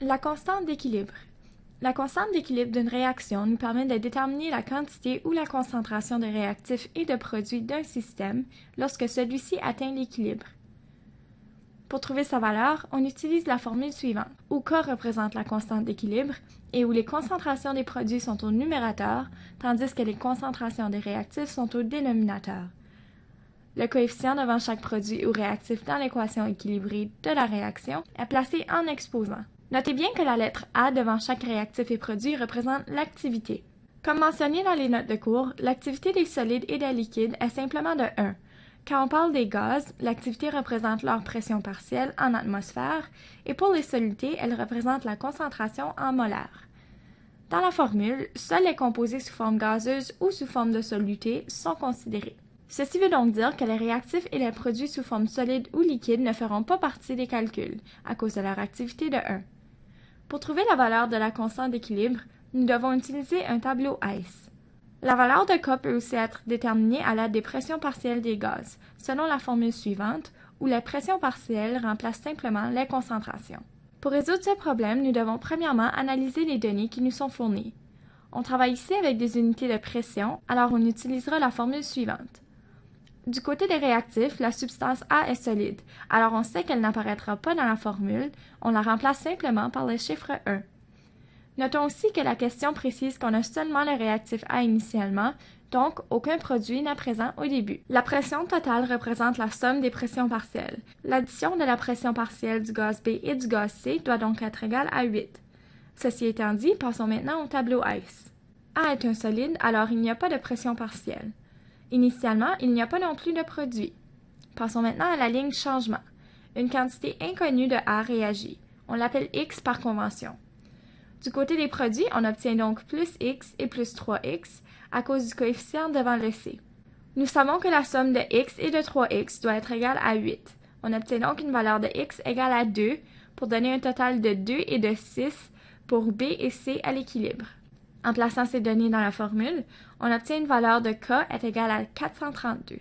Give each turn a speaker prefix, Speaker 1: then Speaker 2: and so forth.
Speaker 1: La constante d'équilibre. La constante d'équilibre d'une réaction nous permet de déterminer la quantité ou la concentration de réactifs et de produits d'un système lorsque celui-ci atteint l'équilibre. Pour trouver sa valeur, on utilise la formule suivante, où K représente la constante d'équilibre et où les concentrations des produits sont au numérateur, tandis que les concentrations des réactifs sont au dénominateur. Le coefficient devant chaque produit ou réactif dans l'équation équilibrée de la réaction est placé en exposant. Notez bien que la lettre A devant chaque réactif et produit représente l'activité. Comme mentionné dans les notes de cours, l'activité des solides et des liquides est simplement de 1. Quand on parle des gaz, l'activité représente leur pression partielle en atmosphère et pour les solutés, elle représente la concentration en molaires. Dans la formule, seuls les composés sous forme gazeuse ou sous forme de soluté sont considérés. Ceci veut donc dire que les réactifs et les produits sous forme solide ou liquide ne feront pas partie des calculs, à cause de leur activité de 1. Pour trouver la valeur de la constante d'équilibre, nous devons utiliser un tableau ICE. La valeur de K peut aussi être déterminée à l'aide des pressions partielles des gaz, selon la formule suivante, où les pressions partielles remplacent simplement les concentrations. Pour résoudre ce problème, nous devons premièrement analyser les données qui nous sont fournies. On travaille ici avec des unités de pression, alors on utilisera la formule suivante. Du côté des réactifs, la substance A est solide, alors on sait qu'elle n'apparaîtra pas dans la formule, on la remplace simplement par le chiffre 1. Notons aussi que la question précise qu'on a seulement le réactif A initialement, donc aucun produit n'est présent au début. La pression totale représente la somme des pressions partielles. L'addition de la pression partielle du gaz B et du gaz C doit donc être égale à 8. Ceci étant dit, passons maintenant au tableau ICE. A est un solide, alors il n'y a pas de pression partielle. Initialement, il n'y a pas non plus de produit. Passons maintenant à la ligne changement. Une quantité inconnue de A réagit. On l'appelle X par convention. Du côté des produits, on obtient donc plus X et plus 3X à cause du coefficient devant le C. Nous savons que la somme de X et de 3X doit être égale à 8. On obtient donc une valeur de X égale à 2 pour donner un total de 2 et de 6 pour B et C à l'équilibre. En plaçant ces données dans la formule, on obtient une valeur de K est égale à 432.